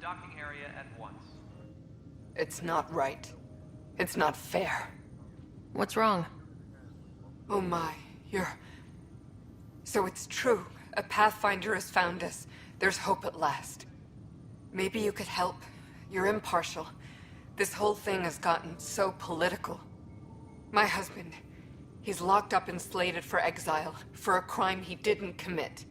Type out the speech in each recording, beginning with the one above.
docking area at once. It's not right. It's not fair. What's wrong? Oh my, So it's true. A Pathfinder has found us. There's hope at last. Maybe you could help. You're impartial. This whole thing has gotten so political. My husband, he's locked up and slated for exile for a crime he didn't commit.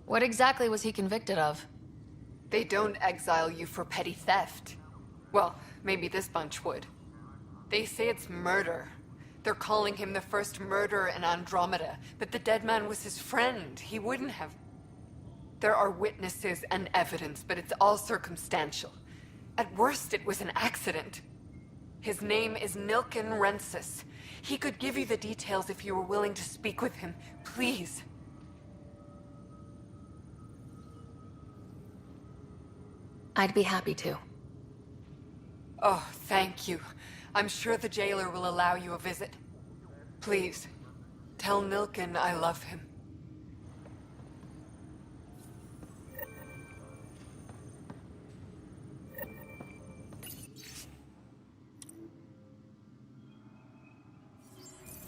What exactly was he convicted of? They don't exile you for petty theft. Well, maybe this bunch would. They say it's murder. They're calling him the first murderer in Andromeda, but the dead man was his friend. He wouldn't have... There are witnesses and evidence, but it's all circumstantial. At worst, it was an accident. His name is Nilken Rensis. He could give you the details if you were willing to speak with him. Please. I'd be happy to. Oh, thank you. I'm sure the jailer will allow you a visit. Please, tell Nilken I love him.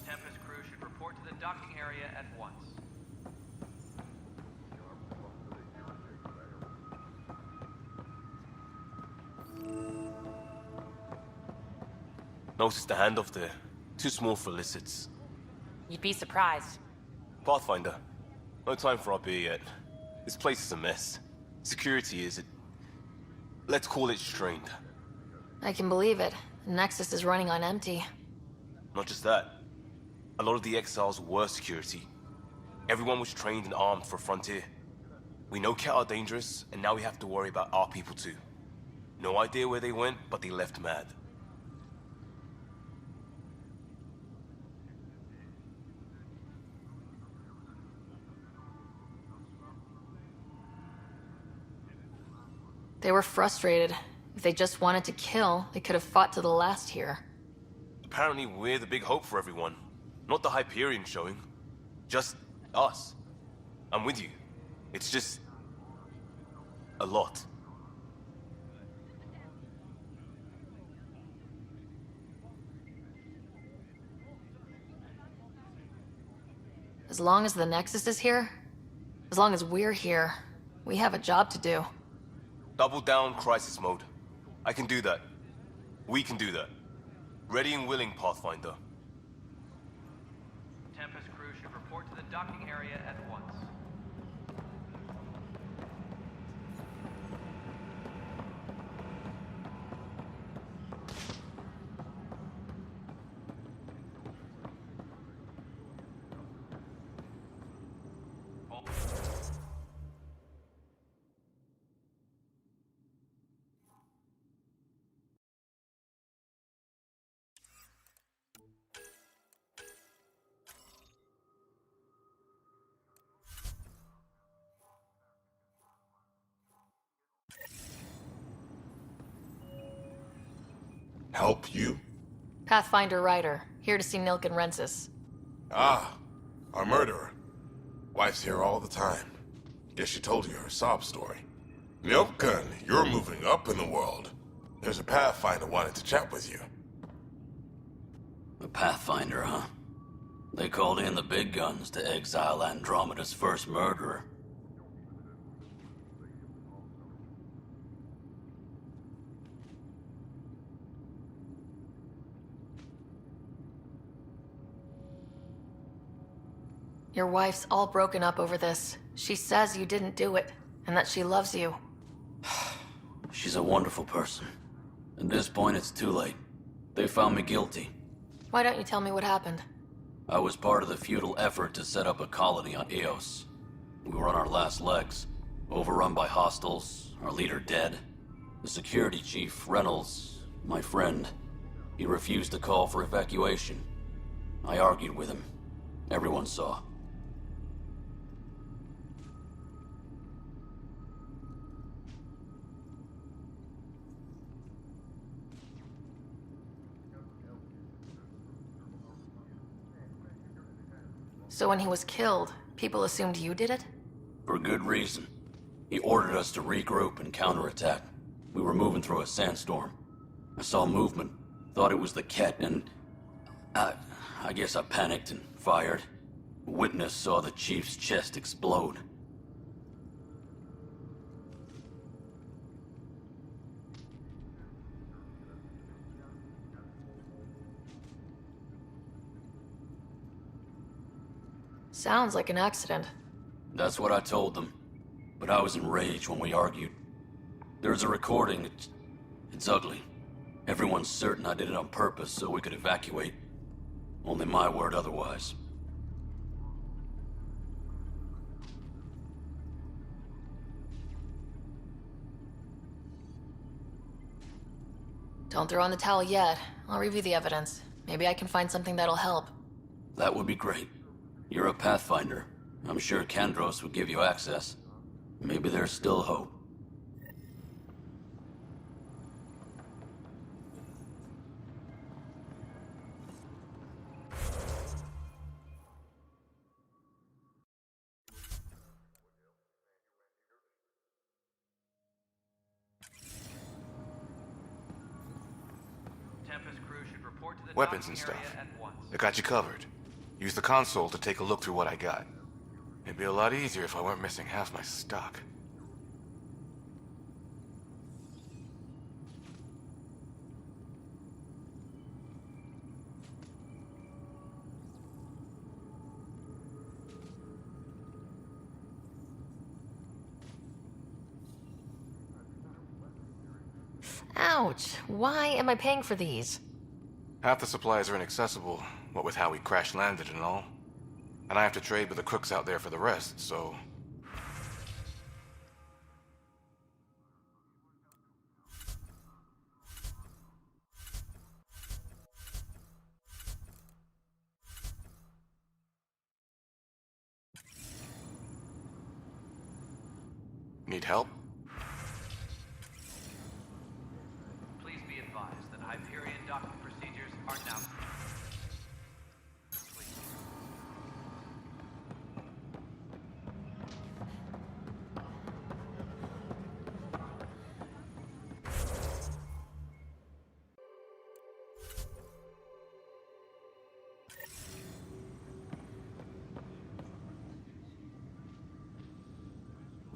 Tempest crew should report to the docking area at once. Notice the handoff there. Too small for illicits. You'd be surprised. Pathfinder, no time for our beer yet. This place is a mess. Security is... let's call it strained. I can believe it. The Nexus is running on empty. Not just that. A lot of the exiles were security. Everyone was trained and armed for Frontier. We know Cat are dangerous, and now we have to worry about our people too. No idea where they went, but they left mad. They were frustrated. If they just wanted to kill, they could have fought to the last here. Apparently we're the big hope for everyone. Not the Hyperion showing. Just us. I'm with you. It's just... a lot. As long as the Nexus is here, as long as we're here, we have a job to do. Double down crisis mode. I can do that. We can do that. Ready and willing, Pathfinder. Tempest crew should report to the docking area at once. Help you? Pathfinder Ryder, here to see Nilken Rensis. Ah, our murderer. Wife's here all the time. Guess she told you her sob story. Nilken, you're moving up in the world. There's a Pathfinder wanting to chat with you. A Pathfinder, huh? They called in the big guns to exile Andromeda's first murderer. Your wife's all broken up over this. She says you didn't do it, and that she loves you. She's a wonderful person. At this point, it's too late. They found me guilty. Why don't you tell me what happened? I was part of the futile effort to set up a colony on Eos. We were on our last legs, overrun by hostiles, our leader dead. The security chief, Reynolds, my friend, he refused to call for evacuation. I argued with him. Everyone saw. So when he was killed, people assumed you did it? For good reason. He ordered us to regroup and counterattack. We were moving through a sandstorm. I saw movement, thought it was the Ket, and I guess I panicked and fired. A witness saw the chief's chest explode. Sounds like an accident. That's what I told them. But I was enraged when we argued. There's a recording. It's ugly. Everyone's certain I did it on purpose so we could evacuate. Only my word otherwise. Don't throw in the towel yet. I'll review the evidence. Maybe I can find something that'll help. That would be great. You're a Pathfinder. I'm sure Kandros would give you access. Maybe there's still hope. Tempest crew should report to the Weapons docking and area stuff. at once. I got you covered. Use the console to take a look through what I got. It'd be a lot easier if I weren't missing half my stock. Ouch! Why am I paying for these? Half the supplies are inaccessible, what with how we crash-landed and all. And I have to trade with the crooks out there for the rest, so... Need help? Please be advised that Hyperion docking procedures are now complete.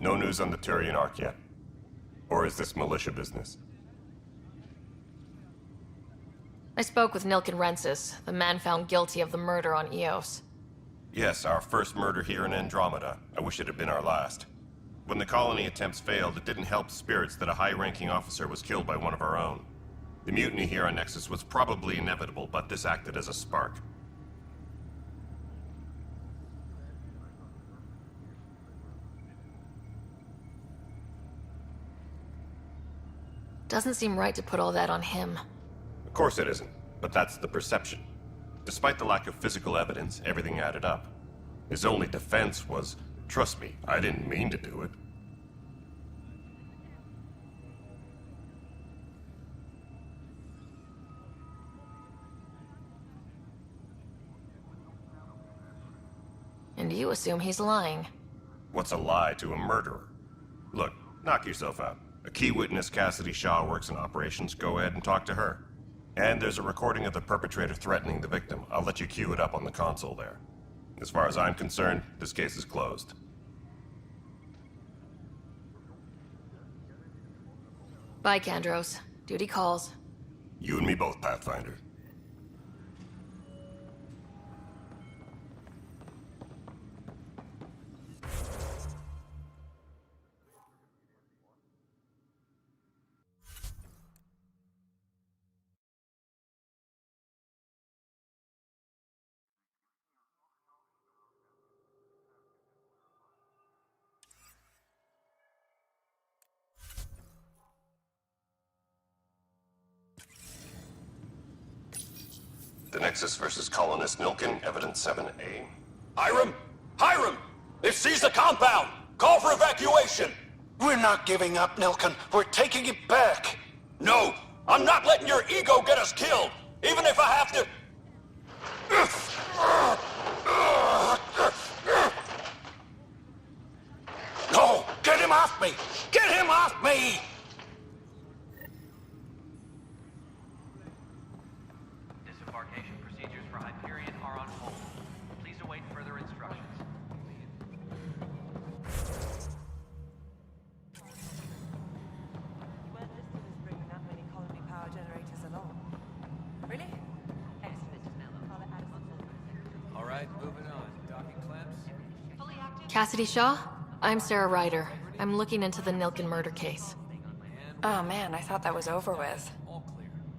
No news on the Turian Ark yet? Or is this militia business? I spoke with Nilken Rensis, the man found guilty of the murder on Eos. Yes, our first murder here in Andromeda. I wish it had been our last. When the colony attempts failed, it didn't help spirits that a high-ranking officer was killed by one of our own. The mutiny here on Nexus was probably inevitable, but this acted as a spark. Doesn't seem right to put all that on him. Of course it isn't, but that's the perception. Despite the lack of physical evidence, everything added up. His only defense was, trust me, I didn't mean to do it. And you assume he's lying. What's a lie to a murderer? Look, knock yourself out. A key witness, Cassidy Shaw, works in operations. Go ahead and talk to her. And there's a recording of the perpetrator threatening the victim. I'll let you cue it up on the console there. As far as I'm concerned, this case is closed. Bye, Kandros. Duty calls. You and me both, Pathfinder. The Nexus versus Colonist Nilken, Evidence 7A. Hiram! Hiram! They've seized the compound! Call for evacuation! We're not giving up, Nilken. We're taking it back. No! I'm not letting your ego get us killed! Even if I have to... him off me! Get him off me! Disembarkation procedures for Hyperion are on hold. Please await further instructions. You weren't listed as bringing that many colony power generators along. Really? All right, moving on. Docking clamps. Cassidy Shaw? I'm Sarah Ryder. I'm looking into the Nilken murder case. Oh man, I thought that was over with.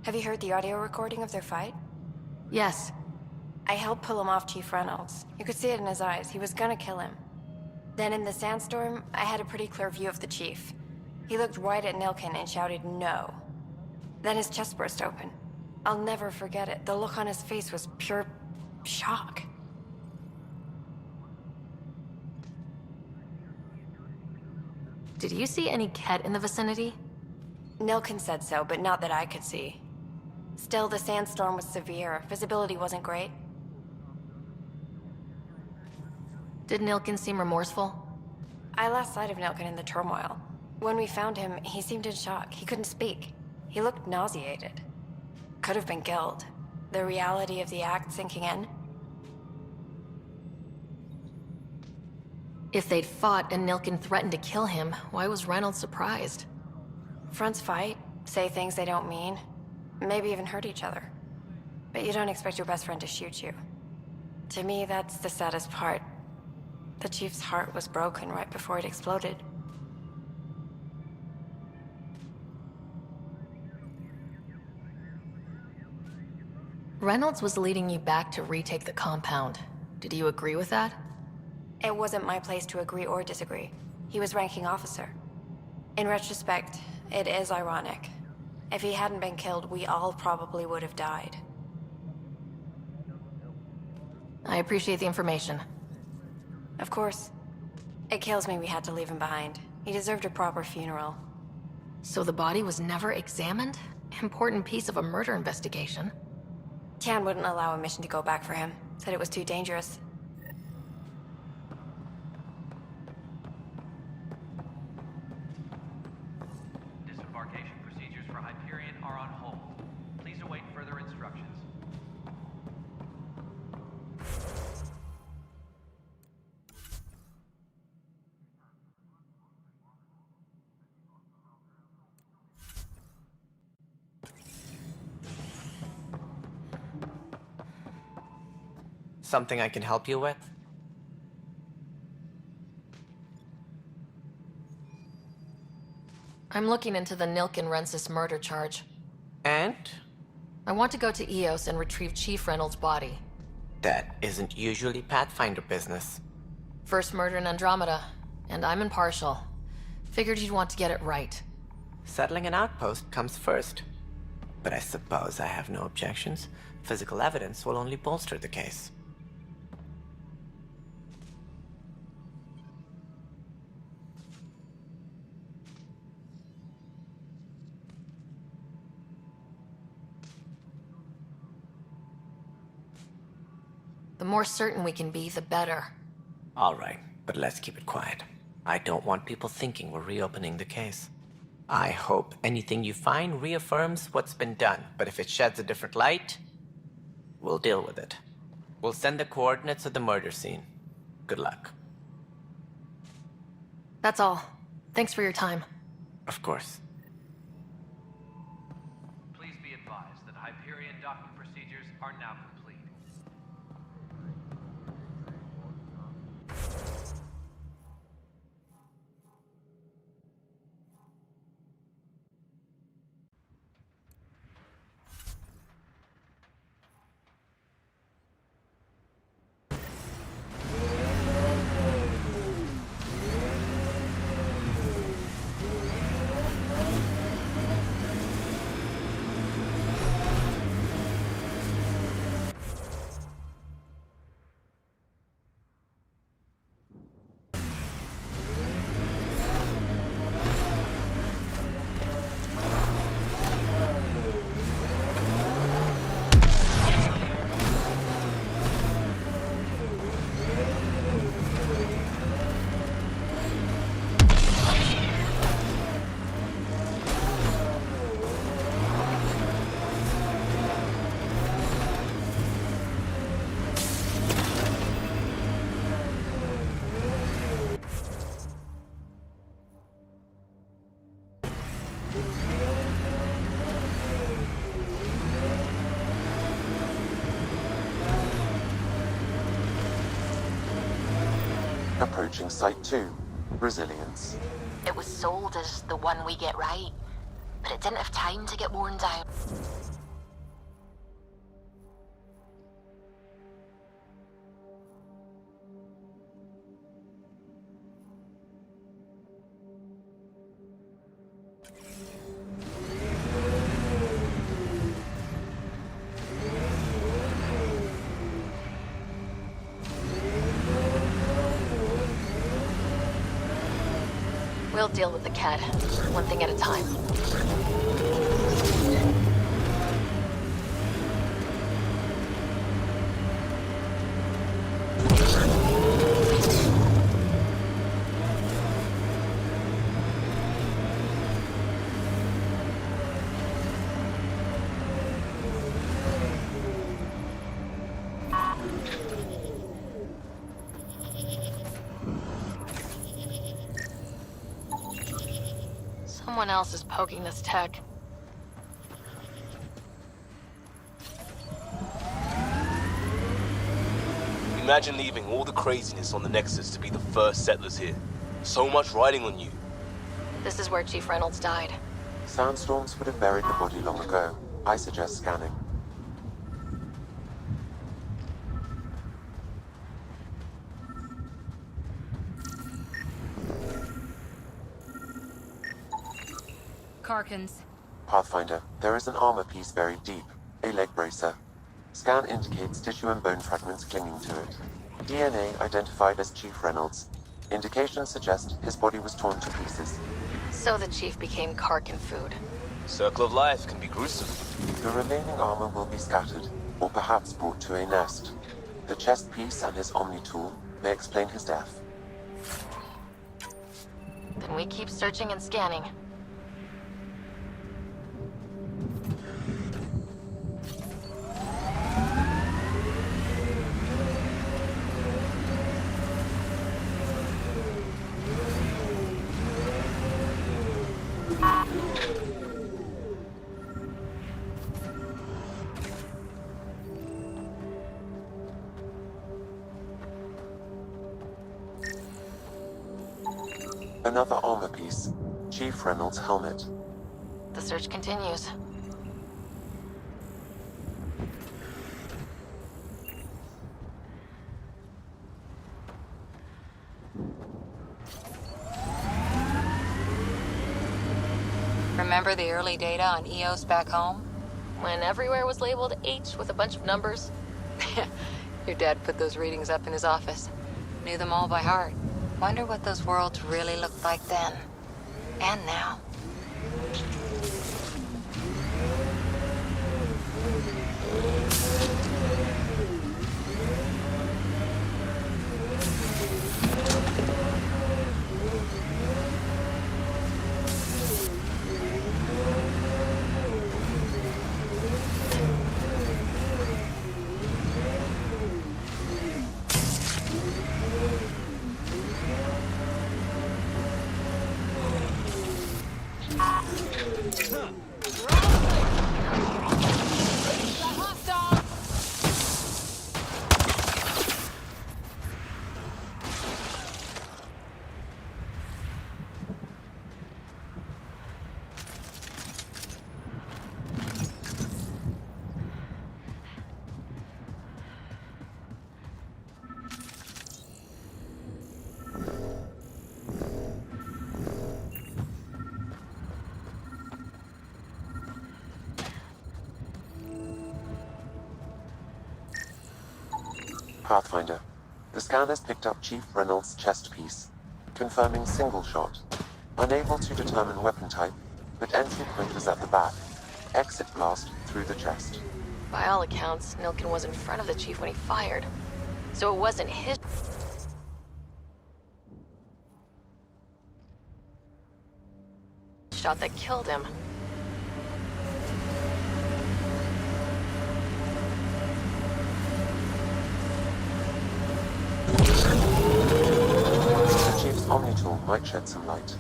Have you heard the audio recording of their fight? Yes. I helped pull him off Chief Reynolds. You could see it in his eyes. He was gonna kill him. Then in the sandstorm, I had a pretty clear view of the chief. He looked right at Nilken and shouted no. Then his chest burst open. I'll never forget it. The look on his face was pure shock. Did you see any Ket in the vicinity? Nilken said so, but not that I could see. Still, the sandstorm was severe. Visibility wasn't great. Did Nilken seem remorseful? I lost sight of Nilken in the turmoil. When we found him, he seemed in shock. He couldn't speak. He looked nauseated. Could have been killed. The reality of the act sinking in. If they'd fought and Nilken threatened to kill him, why was Reynolds surprised? Fronts fight, say things they don't mean, maybe even hurt each other. But you don't expect your best friend to shoot you. To me, that's the saddest part. The chief's heart was broken right before it exploded. Reynolds was leading you back to retake the compound. Did you agree with that? It wasn't my place to agree or disagree. He was ranking officer. In retrospect, it is ironic. If he hadn't been killed, we all probably would have died. I appreciate the information. Of course. It kills me we had to leave him behind. He deserved a proper funeral. So the body was never examined? Important piece of a murder investigation. Tian wouldn't allow a mission to go back for him. Said it was too dangerous. Disembarkation procedures for Hyperion are on hold. Please await further instructions. Something I can help you with? I'm looking into the Nilken-Rensis murder charge. And? I want to go to EOS and retrieve Chief Reynolds' body. That isn't usually Pathfinder business. First murder in Andromeda, and I'm impartial. Figured you'd want to get it right. Settling an outpost comes first. But I suppose I have no objections. Physical evidence will only bolster the case. The more certain we can be, the better. All right, but let's keep it quiet. I don't want people thinking we're reopening the case. I hope anything you find reaffirms what's been done, but if it sheds a different light, we'll deal with it. We'll send the coordinates of the murder scene. Good luck. That's all. Thanks for your time. Of course. Please be advised that Hyperion docking procedures are now complete. approaching Site 2, Resilience. It was sold as the one we get right, but it didn't have time to get worn down. We'll deal with the cat, one thing at a time. Someone else is poking this tech. Imagine leaving all the craziness on the Nexus to be the first settlers here. So much riding on you. This is where Chief Reynolds died. Sandstorms would have buried the body long ago. I suggest scanning. Karkins. Pathfinder, there is an armor piece buried deep. A leg bracer. Scan indicates tissue and bone fragments clinging to it. DNA identified as Chief Reynolds. Indications suggest his body was torn to pieces. So the Chief became Karkin food. Circle of life can be gruesome. The remaining armor will be scattered, or perhaps brought to a nest. The chest piece and his Omni tool may explain his death. Then we keep searching and scanning. Another armor piece. Chief Reynolds' helmet. The search continues. Remember the early data on EOS back home? When everywhere was labeled H with a bunch of numbers? Your dad put those readings up in his office. Knew them all by heart. Wonder what those worlds really looked like then. And now. Pathfinder. The scanners picked up Chief Reynolds' chest piece, confirming single shot. Unable to determine weapon type, but entry point was at the back. Exit blast through the chest. By all accounts, Nilkin was in front of the Chief when he fired. So it wasn't his shot that killed him. The Chief's Omni tool might shed some light.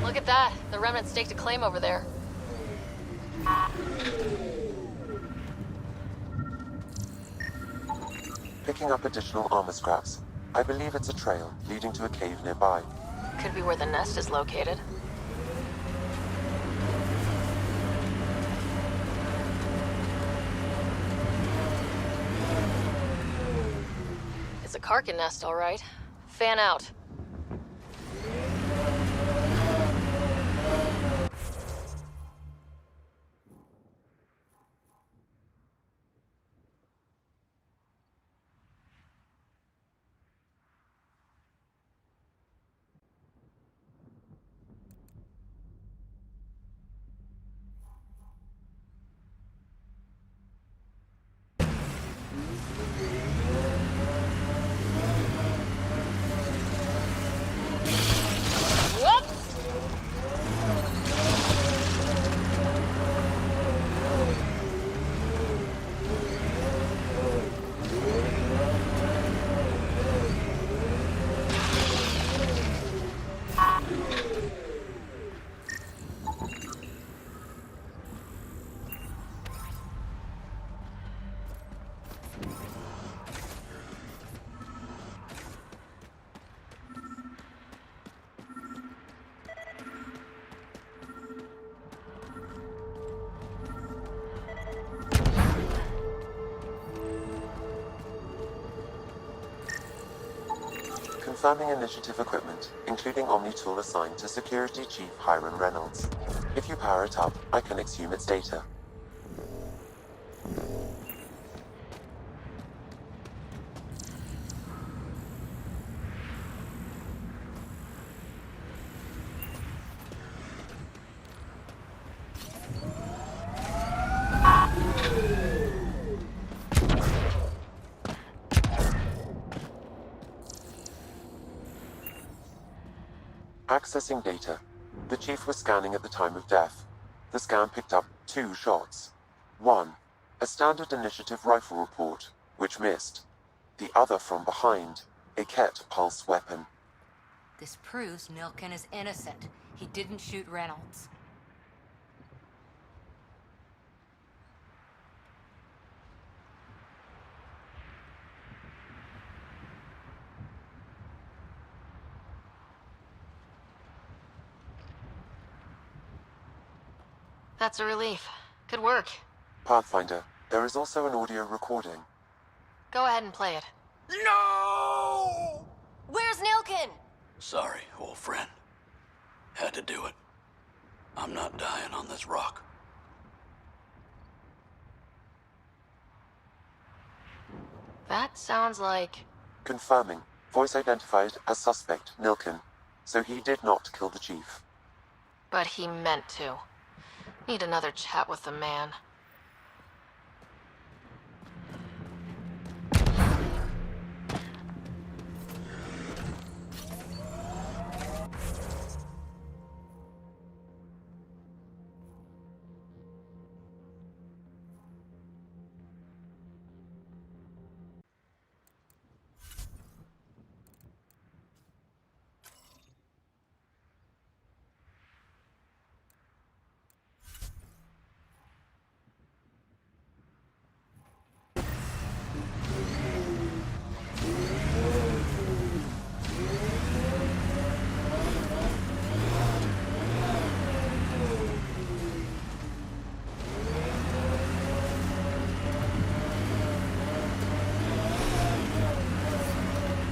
Look at that. The remnant staked a claim over there. Picking up additional armor scraps. I believe it's a trail leading to a cave nearby. Could be where the nest is located. It's a Karkin nest, all right. Fan out. Confirming initiative equipment, including Omni-tool assigned to Security Chief Hiram Reynolds. If you power it up, I can exhume its data. Accessing data. The chief was scanning at the time of death. The scan picked up 2 shots. One, a standard initiative rifle report, which missed. The other from behind, a Ket pulse weapon. This proves Nilken is innocent. He didn't shoot Reynolds. That's a relief. Good work. Pathfinder, there is also an audio recording. Go ahead and play it. No! Where's Nilken? Sorry, old friend. Had to do it. I'm not dying on this rock. That sounds like... Confirming. Voice identified as suspect, Nilken. So he did not kill the chief. But he meant to. Need another chat with the man.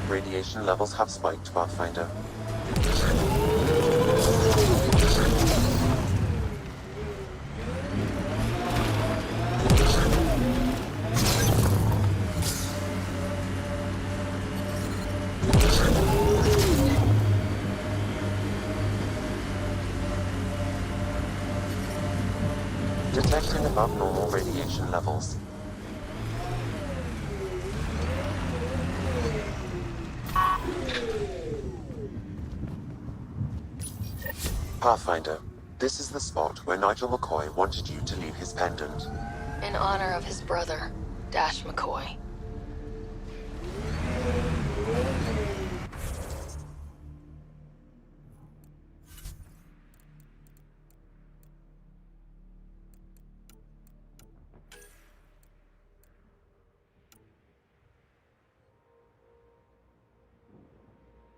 Radiation levels have spiked, Pathfinder. Detecting above normal radiation levels. Pathfinder, this is the spot where Nigel McCoy wanted you to leave his pendant. In honor of his brother, Dash McCoy.